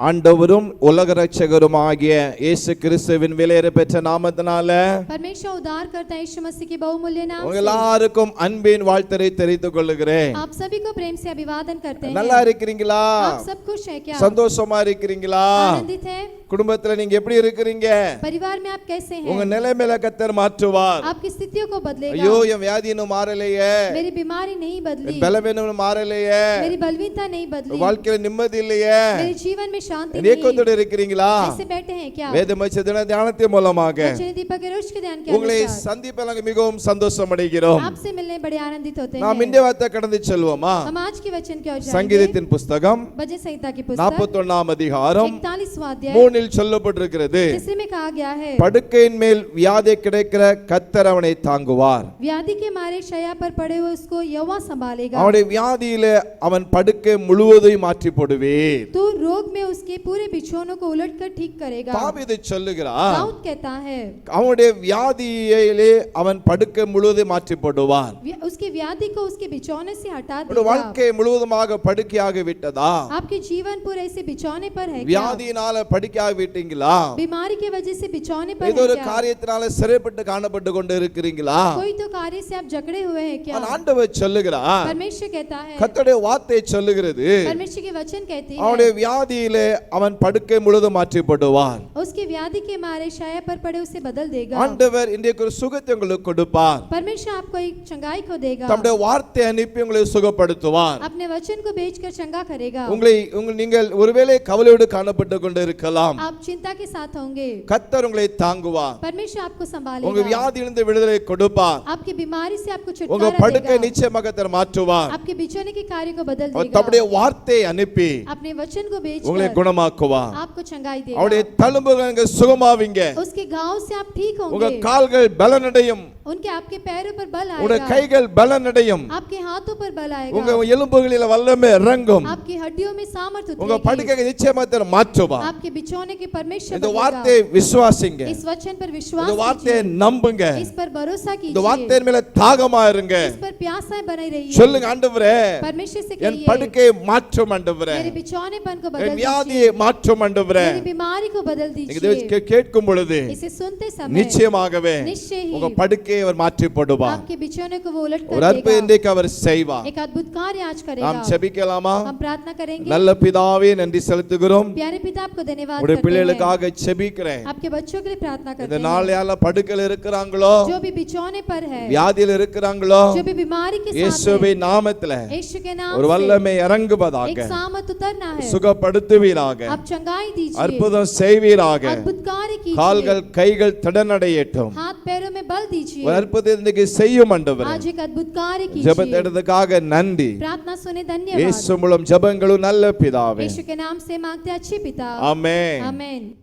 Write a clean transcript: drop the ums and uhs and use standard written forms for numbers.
ஆண்டவரும் உலக இரட்சகருமாகிய இயேசு கிறிஸ்துவின் விலையேற பெற்ற நாமத்தினால परमेश्वर उद्धार करता यीशु मसीह के बहुमूल्य नाम உங்க எல்லாருக்கும் அன்பின் வாழ்த்தை தெரிவித்துக் கொள்கிறேன். आप सभी को प्रेम से अभिवादन करते हैं. நல்லா இருக்கீங்களா? आप सब खुश हैं क्या? சந்தோஷமா இருக்கீங்களா? आनंदित हैं? குடும்பத்துல நீங்க எப்படி இருக்கீங்க? परिवार में आप कैसे हैं? உங்க நிலைமையில கர்த்தர் மாற்றுவார். आपकी स्थितियों को बदलेगा. ஐயோ என் வியாதி இன்னும் மாறலையே, मेरी बीमारी नहीं बदली, பலவீனம் மாறலையே, मेरी बलवीनता नहीं बदली, வாழ்க்கையில நிம்மதி இல்லையே, मेरे जीवन में शांति नहीं, ஏக்கத்தோட இருக்கீங்களா? ऐसे बैठे हैं क्या? வேதமச்சதின தியானத்தின் மூலமாக वचन दीपक के रोज के ध्यान के உங்களை अनुसार சந்திப்பதில் நாங்கள் மிகவும் சந்தோஷம் அடைகிறோம். आपसे मिलने बड़े आनंदित होते हैं. நாம் இந்த வார்த்தை கடந்து செல்வோமா? हम आज के वचन की ओर जाएंगे. சங்கீதத்தின் புத்தகம் भजन संहिता की पुस्तक 41ஆம் அதிகாரம் 41वां अध्याय 3இல் சொல்லப்பட்டிருக்கிறது. तीसरे में कहा गया है, படுக்கையின் மேல் வியாதி கிடைக்கிற கர்த்தர் அவனை தாங்குவார். व्याधि के मारे शैया पर पड़े हुए उसको यहोवा संभालेगा. அவனுடைய வியாதியிலே அவன் படுக்கை முழுவதையும் மாற்றி போடுவேன். तो रोग में उसके पूरे बिछौनों को उलटकर ठीक करेगा. தாவீது சொல்லுகிறார், दाऊद कहता है, அவனுடைய வியாதியிலே அவன் படுக்கை முழுவதையும் மாற்றி போடுவார். उसकी व्याधि को उसके बिछौने से हटा உங்களுடைய देगा. வாழ்க்கை முழுவதுமாக படுக்கையாகி விட்டதா? आपके जीवन पूरे ऐसे बिछौने पर है क्या? வியாதியினால படுக்கையாகி விட்டீங்களா? बीमारी की वजह से बिछौने पर ஏதோ है ஒரு क्या? காரியத்தினால சிறைப்பட்டு காணப்பட்டு கொண்டு இருக்கிறீங்களா? कोई तो कार्य से आप जकड़े हुए हैं क्या? ஆண்டவர் சொல்லுகிறார், परमेश्वर कहता है, கர்த்தருடைய வார்த்தை சொல்லுகிறது, परमेश्वर के वचन कहती है, அவனுடைய வியாதியிலே அவன் படுக்கை முழுவதும் மாற்றி போடுவார். उसकी व्याधि के मारे शैया पर पड़े उसे बदल देगा. ஆண்டவர் இன்றைக்கு ஒரு சுகத்தை உங்களுக்கு கொடுப்பார். परमेश्वर आपको एक चंगाई को देगा. தம்முடைய வார்த்தை அனுப்பி உங்களை சுகப்படுத்துவார். अपने वचन को भेजकर चंगा करेगा. நீங்கள் ஒருவேளை கவலையோடு காணப்பட்டு கொண்டு இருக்கலாம். आप चिंता के साथ होंगे, கர்த்தர் உங்களை தாங்குவார். परमेश्वर आपको உங்க संभालेगा. வியாதியிலிருந்து விடுதலை கொடுப்பார். आपकी बीमारी से आपको உங்க छुटकारा படுக்கை देगा. நிச்சயமாக கர்த்தர் மாற்றுவார். आपके बिछौने के कार्य को बदल அவர் देगा. தம்முடைய வார்த்தை அனுப்பி अपने वचन को உங்களை भेजकर குணமாக்குவார். आपको चंगाई அவருடைய देगा. தழும்புகள் சுகமாவீங்க. उसके घाव से आप ठीक உங்க होंगे. கால்கள் பலனடையும். उनके आपके पैरों पर बल உங்களுடைய आएगा. கைகள் பலனடையும். आपके हाथों पर बल உங்க आएगा. எலும்புகளில் வல்லமை இறங்கும். आपकी हड्डियों में सामर्थ्य உங்க उतरेगी. படுக்கையை நிச்சயமாக கர்த்தர் மாற்றுவார். आपके बिछौने के परमेश्वर இந்த बदलेगा. வார்த்தையை விசுவாசிங்க. इस वचन पर இந்த विश्वास வார்த்தையை कीजिए. நம்புங்க. इस पर भरोसा இந்த कीजिए. வார்த்தையின் மேல தாகமா இருங்க. इस पर प्यासा बने रहिए. சொல்லுங்க, ஆண்டவரே परमेश्वर से என் कहिए, படுக்கையை மாற்றும் ஆண்டவரே, मेरे बिछौनेपन को என் बदल வியாதியை दीजिए. மாற்றும் ஆண்டவரே. मेरी बीमारी को बदल நீங்க दीजिए. கேட்கும் பொழுது इसे सुनते समय நிச்சயமாகவே निश्चय உங்க ही படுக்கையை அவர் மாற்றி போடுவார். आपके बिछौने को वो उलट ஒரு कर அற்புதம் देगा. இன்றைக்கு அவர் செய்வார். एक अद्भुत कार्य आज நாம் करेगा. ஜெபிக்கலாமா? हम प्रार्थना करेंगे. நல்ல பிதாவே, நன்றி செலுத்துகிறோம். प्यारे पिता, आपको धन्यवाद உடைய करते हैं. பிள்ளைகளுக்காக ஜெபிக்கிறேன். आपके बच्चों के लिए प्रार्थना இந்த करते हैं. நாள் யால படுக்கையில் இருக்கிறாங்களோ, जो भी बिछौने पर है, வியாதியில் இருக்கிறாங்களோ, जो भी बीमारी के साथ இயேசுவின் है, நாமத்தில यीशु के नाम ஒரு से வல்லமை இறங்குவதாக, एक सामत उतरना है. சுகப்படுத்துவீராக, आप चंगाई दीजिए. அற்புதம் செய்வீராக, अद्भुत कार्य कीजिए. கால்கள் கைகள் திடனடையட்டும். हाथ पैरों में बल दीजिए. ஒரு அற்புதம் இன்னைக்கு செய்யும் ஆண்டவரே. आज एक अद्भुत कार्य ஜெபத்தை कीजिए. எடுத்ததுக்காக நன்றி. प्रार्थना सुने धन्यवाद. இயேசு மூலம் ஜெபங்களும் நல்ல பிதாவே. यीशु के नाम से मांगते अच्छे पिता. ஆமென். आमेन.